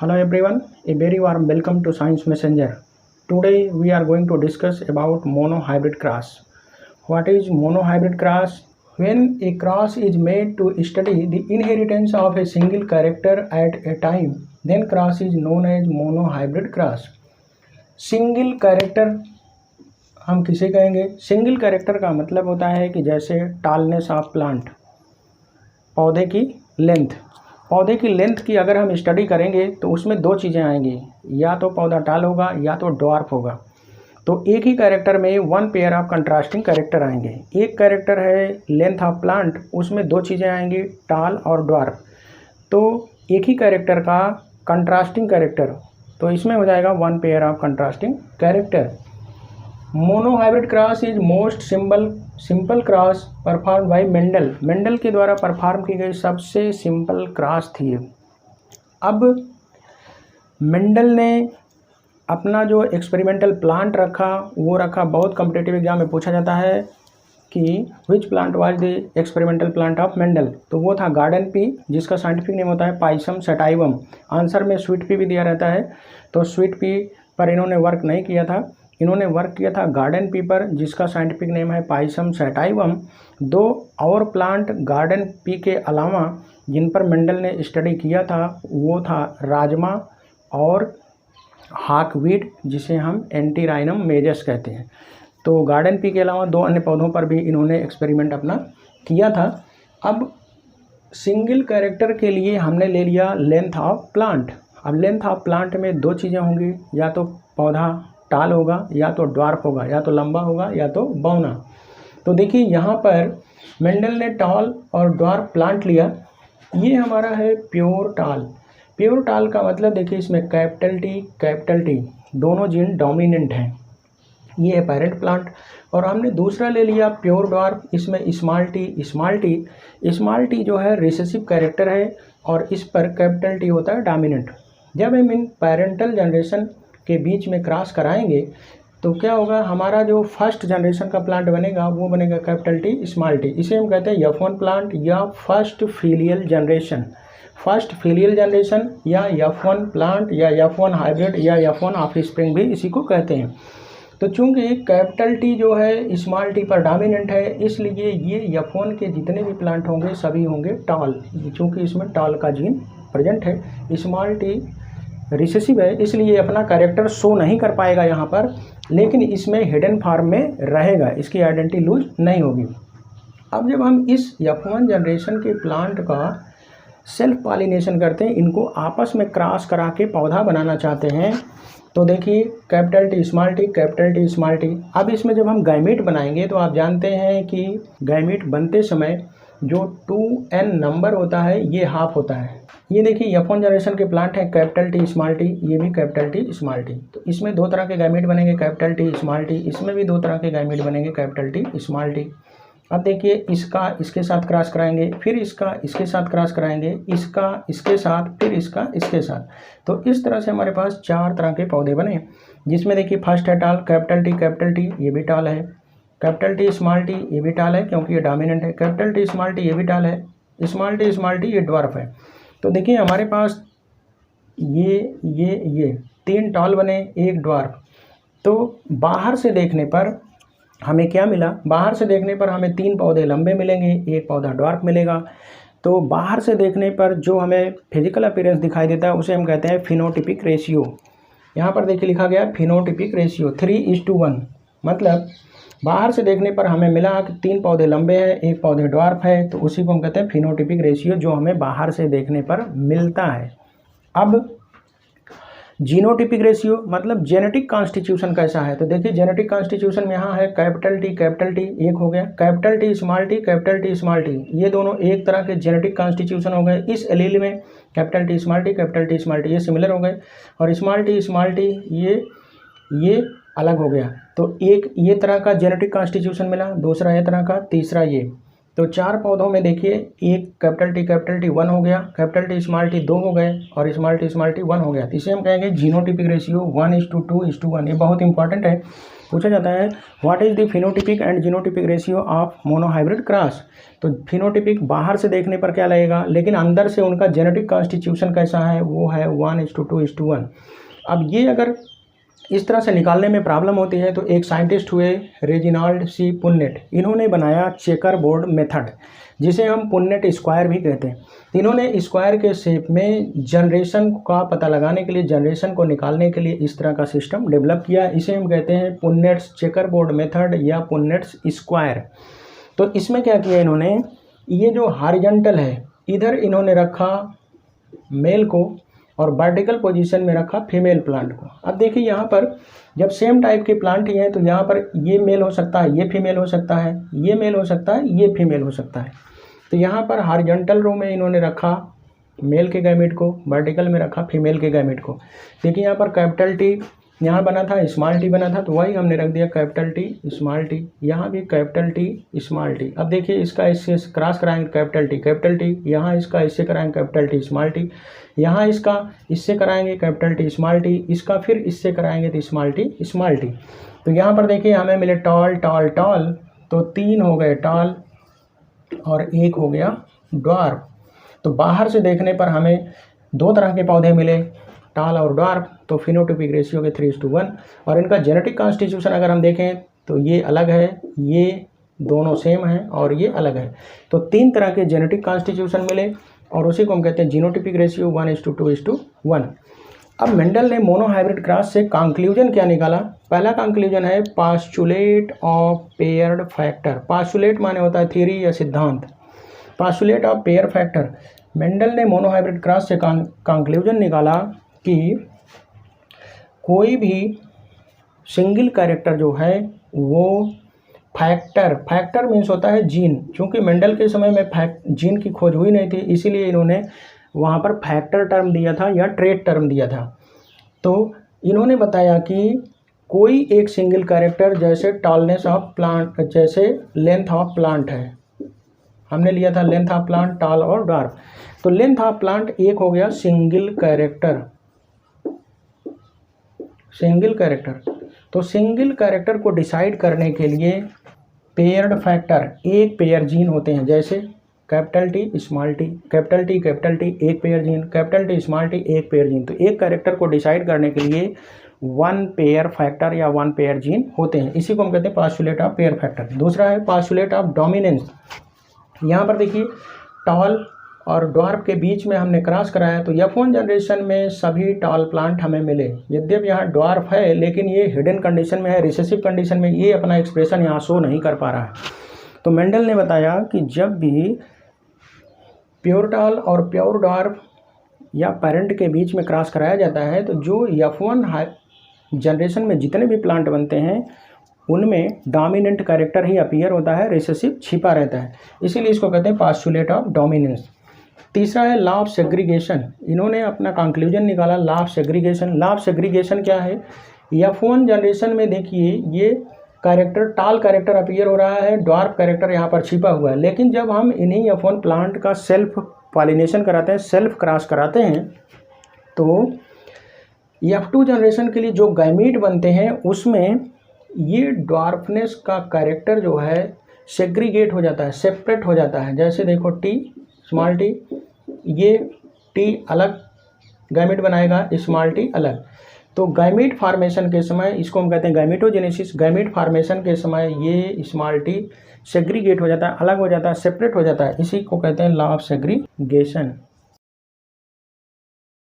Hello everyone, a very warm welcome to Science Messenger. Today we are going to discuss about monohybrid cross. What is monohybrid cross? When a cross is made to study the inheritance of a single character at a time, then cross is known as monohybrid cross. Single character हम किसे कहेंगे? Single character का मतलब होता है कि जैसे टालनेस of plant, पौधे की लेंथ। पौधे की लेंथ की अगर हम स्टडी करेंगे तो उसमें दो चीज़ें आएंगी, या तो पौधा टाल होगा या तो ड्वार्फ होगा। तो एक ही कैरेक्टर में one pair of contrasting character आएंगे। एक कैरेक्टर है लेंथ ऑफ प्लांट, उसमें दो चीज़ें आएंगी, टाल और ड्वार्फ। तो एक ही कैरेक्टर का कंट्रास्टिंग कैरेक्टर, तो इसमें हो जाएगा one pair of contrasting character. Monohybrid cross is most simple cross perform by Mendel. Mendel के द्वारा परफॉर्म की गई सबसे सिंपल क्रॉस थी। अब मेंडल ने अपना जो एक्सपेरिमेंटल प्लांट रखा वो रखा, बहुत कॉम्पिटिटिव एग्जाम में पूछा जाता है कि which plant was the experimental plant of Mendel. तो वो था गार्डन पी, जिसका साइंटिफिक नेम होता है पाइसम सटाइवम। आंसर में स्वीट पी भी दिया रहता है, तो स्वीट पी पर इन्होंने वर्क नहीं किया था। इन्होंने वर्क किया था गार्डन पी पर, जिसका साइंटिफिक नेम है पाइसम सटाइवम। दो और प्लांट गार्डन पी के अलावा जिन पर मेंडल ने स्टडी किया था वो था राजमा और हाकवीड, जिसे हम एंटीराइनम मेजस कहते हैं। तो गार्डन पी के अलावा दो अन्य पौधों पर भी इन्होंने एक्सपेरिमेंट अपना किया था। अब सिंगल कैरेक्टर के लिए हमने ले लिया लेंथ ऑफ प्लांट। अब लेंथ ऑफ प्लांट में दो चीज़ें होंगी, या तो पौधा टाल होगा या तो ड्वार्फ होगा, या तो लंबा होगा या तो बौना। तो देखिए यहाँ पर मेंडल ने टाल और ड्वार्फ प्लांट लिया। ये हमारा है प्योर टाल। प्योर टाल का मतलब देखिए इसमें कैपिटल टी दोनों जीन डोमिनेंट हैं। ये है पेरेंट प्लांट। और हमने दूसरा ले लिया प्योर ड्वार्फ, इसमें स्मॉल टी जो है रिसेसिव कैरेक्टर है और इस पर कैपिटल टी होता है डोमिनेंट। जब हम इन पेरेंटल जनरेशन के बीच में क्रॉस कराएंगे तो क्या होगा, हमारा जो फर्स्ट जनरेशन का प्लांट बनेगा वो बनेगा कैपिटल टी स्मॉल टी। इसे हम कहते हैं F1 प्लांट या first filial generation. First filial generation या F1 प्लांट या F1 हाइब्रिड या F1 ऑफस्प्रिंग भी इसी को कहते हैं। तो चूंकि कैपिटल टी जो है स्मॉल टी पर डोमिनेंट है, इसलिए ये F1 के जितने भी प्लांट होंगे सभी होंगे टाल, चूंकि इसमें टाल का जीन प्रेजेंट है। स्मॉल टी रिसेसिव है, इसलिए अपना कैरेक्टर शो नहीं कर पाएगा यहाँ पर, लेकिन इसमें हिडन फॉर्म में रहेगा, इसकी आइडेंटिटी लूज नहीं होगी। अब जब हम इस F1 जनरेशन के प्लांट का सेल्फ पॉलिनेशन करते हैं, इनको आपस में क्रॉस करा के पौधा बनाना चाहते हैं, तो देखिए कैपिटल टी स्मॉल टी। अब इसमें जब हम गैमीट बनाएंगे तो आप जानते हैं कि गैमीट बनते समय जो 2n नंबर होता है ये हाफ होता है। ये देखिए F1 जनरेशन के प्लांट हैं कैपिटल टी स्मॉल टी, ये भी कैपिटल टी स्मॉल टी। तो इसमें दो तरह के गैमीट बनेंगे कैपिटल टी स्मॉल टी, इसमें भी दो तरह के गैमीट बनेंगे कैपिटल टी स्मॉल टी। अब देखिए इसका इसके साथ क्रॉस कराएंगे, फिर इसका इसके साथ क्रॉस कराएंगे, इसका इसके साथ, फिर इसका इसके साथ। तो इस तरह से हमारे पास चार तरह के पौधे बने, जिसमें देखिए फर्स्ट है टाल कैपिटल टी ये भी टाल है, कैपिटल टी स्मॉल टी ये भी टाल है क्योंकि ये डोमिनेंट है, कैपिटल टी स्मॉल टी ये भी टाल है, स्मॉल टी ये ड्वार्फ है। तो देखिए हमारे पास ये तीन टाल बने, एक ड्वार्फ। तो बाहर से देखने पर हमें क्या मिला, बाहर से देखने पर हमें तीन पौधे लंबे मिलेंगे, एक पौधा ड्वार्फ मिलेगा। तो बाहर से देखने पर जो हमें फिजिकल अपीयरेंस दिखाई देता है उसे हम कहते हैं फिनोटिपिक रेशियो। यहाँ पर देखिए लिखा गया फिनोटिपिक रेशियो 3:1। मतलब बाहर से देखने पर हमें मिला कि तीन पौधे लंबे हैं, एक पौधे ड्वार्फ है, तो उसी को हम कहते हैं फिनोटिपिक रेशियो, जो हमें बाहर से देखने पर मिलता है। अब जीनोटिपिक रेशियो मतलब जेनेटिक कॉन्स्टिट्यूशन कैसा है, तो देखिए जेनेटिक कॉन्स्टिट्यूशन में यहाँ है कैपिटल टी एक हो गया, कैपिटल टी स्मॉल टी ये दोनों एक तरह के जेनेटिक कॉन्स्टिट्यूशन हो गए। इस एलील में कैपिटल टी स्मॉल टी ये सिमिलर हो गए, और स्मॉल टी ये अलग हो गया। तो एक ये तरह का जेनेटिक कॉन्स्टिट्यूशन मिला, दूसरा ये तरह का, तीसरा ये। तो चार पौधों में देखिए एक कैपिटल टी 1 हो गया, कैपिटल टी स्मॉल टी 2 हो गए, और स्मॉल टी 1 हो गया। इसे हम कहेंगे जीनोटिपिक रेशियो 1:2:1। ये बहुत इंपॉर्टेंट है पूछा जाता है what is the phenotypic and genotypic ratio of monohybrid cross. तो फिनोटिपिक बाहर से देखने पर क्या लगेगा, लेकिन अंदर से उनका जेनेटिक कॉन्स्टिट्यूशन कैसा है, वो है 1:2:1। अब ये अगर इस तरह से निकालने में प्रॉब्लम होती है तो एक साइंटिस्ट हुए रेजिनाल्ड सी पुन्नेट, इन्होंने बनाया चेकर बोर्ड मेथड, जिसे हम पुन्नेट स्क्वायर भी कहते हैं। इन्होंने स्क्वायर के शेप में जनरेशन का पता लगाने के लिए, जनरेशन को निकालने के लिए इस तरह का सिस्टम डेवलप किया। इसे हम कहते हैं पुन्नेट्स चेकर बोर्ड मेथड या पुन्नेट्स स्क्वायर। तो इसमें क्या किया इन्होंने, ये जो हॉरिजॉन्टल है इधर इन्होंने रखा मेल को और वर्टिकल पोजीशन में रखा फीमेल प्लांट को। अब देखिए यहाँ पर जब सेम टाइप के प्लांट ही हैं तो यहाँ पर ये मेल हो सकता है, ये फीमेल हो सकता है, ये मेल हो सकता है, ये फीमेल हो सकता है। तो यहाँ पर हॉरिजॉन्टल रो में इन्होंने रखा मेल के गैमेट को, वर्टिकल में रखा फीमेल के गैमेट को। देखिए यहाँ पर कैपिटल टी यहाँ बना था, स्मॉल टी बना था, तो वही हमने रख दिया कैपिटल टी स्मॉल टी। यहाँ भी कैपिटल टी स्मॉल टी। अब देखिए इसका इससे क्रॉस कराएंगे कैपिटल टी, यहाँ इसका इससे कराएंगे कैपिटल टी स्मॉल टी, यहाँ इसका इससे कराएंगे कैपिटल टी स्मॉल टी, इसका फिर इससे कराएंगे तो स्मॉल टी। तो यहाँ पर देखिए हमें मिले टॉल टॉल टॉल, तो 3 हो गए टॉल और 1 हो गया ड्वार्फ। तो बाहर से देखने पर हमें 2 तरह के पौधे मिले, टॉल और ड्वार्फ। तो फिनोटिपिक रेशियो के 3:1। और इनका जेनेटिक कॉन्स्टिट्यूशन अगर हम देखें तो ये अलग है, ये दोनों सेम हैं और ये अलग है। तो 3 तरह के जेनेटिक कॉन्स्टिट्यूशन मिले और उसी को हम कहते हैं जीनोटिपिक रेशियो 1:2:1। अब मेंडल ने मोनोहाइब्रिड क्रॉस से कंक्लूजन क्या निकाला। पहला कंक्लूजन है पास्चुलेट ऑफ पेयर्ड फैक्टर। पास्चुलेट माने होता है थ्योरी या सिद्धांत। पास्चुलेट ऑफ पेयर फैक्टर, मेंडल ने मोनोहाइब्रिड क्रॉस से कंक्लूजन निकाला कि कोई भी सिंगल कैरेक्टर जो है वो फैक्टर मीन्स होता है जीन। क्योंकि मेंडल के समय में जीन की खोज हुई नहीं थी, इसीलिए इन्होंने वहाँ पर फैक्टर टर्म दिया था या ट्रेट टर्म दिया था। तो इन्होंने बताया कि कोई एक सिंगल कैरेक्टर जैसे टॉलनेस ऑफ प्लांट, जैसे लेंथ ऑफ प्लांट है, हमने लिया था लेंथ ऑफ प्लांट टॉल और ड्वार्फ। तो लेंथ ऑफ प्लांट एक हो गया सिंगल कैरेक्टर। तो सिंगल कैरेक्टर को डिसाइड करने के लिए पेयर्ड फैक्टर, एक पेयर जीन होते हैं, जैसे capital T small T, capital T एक pair gene, capital T small T एक पेयर जीन। तो एक कैरेक्टर को डिसाइड करने के लिए 1 पेयर फैक्टर या 1 पेयर जीन होते हैं। इसी को हम कहते हैं पास्चुलेट ऑफ पेयर फैक्टर। दूसरा है पास्चुलेट ऑफ डोमिनेंस। यहाँ पर देखिए टॉल और ड्वार्फ के बीच में हमने क्रॉस कराया तो F1 जनरेशन में सभी टॉल प्लांट हमें मिले। यद्यपि यहाँ ड्वार्फ है लेकिन ये हिडन कंडीशन में है, रिसेसिव कंडीशन में, ये अपना एक्सप्रेशन यहाँ शो नहीं कर पा रहा है। तो मेंडल ने बताया कि जब भी प्योर टॉल और प्योर ड्वार्फ या पेरेंट के बीच में क्रॉस कराया जाता है तो जो F1 जनरेशन में जितने भी प्लांट बनते हैं उनमें डोमिनेंट कैरेक्टर ही अपीयर होता है, रिसेसिव छिपा रहता है। इसीलिए इसको कहते हैं पास्चुलेट ऑफ डोमिनेंस। तीसरा है लॉ ऑफ सेग्रीगेशन। इन्होंने अपना कंक्लूजन निकाला law of segregation. Law of segregation क्या है, F1 जनरेशन में देखिए ये कैरेक्टर टॉल कैरेक्टर अपीयर हो रहा है, ड्वार्फ कैरेक्टर यहाँ पर छिपा हुआ है। लेकिन जब हम इन्हीं F1 प्लांट का सेल्फ पॉलिनेशन कराते हैं, सेल्फ क्रॉस कराते हैं, तो F2 जनरेशन के लिए जो गैमीट बनते हैं उसमें ये ड्वार्फनेस का कैरेक्टर जो है सेग्रीगेट हो जाता है, सेपरेट हो जाता है। जैसे देखो टी स्मॉल टी, ये टी अलग गैमीट बनाएगा, स्मॉल टी अलग। तो गैमीट फार्मेशन के समय, इसको हम कहते हैं गैमीटोजेनेसिस, गैमीट फार्मेशन के समय ये स्मॉल टी सेग्रीगेट हो जाता है, अलग हो जाता है, सेपरेट हो जाता है। इसी को कहते हैं लॉ ऑफ सेग्रीगेशन।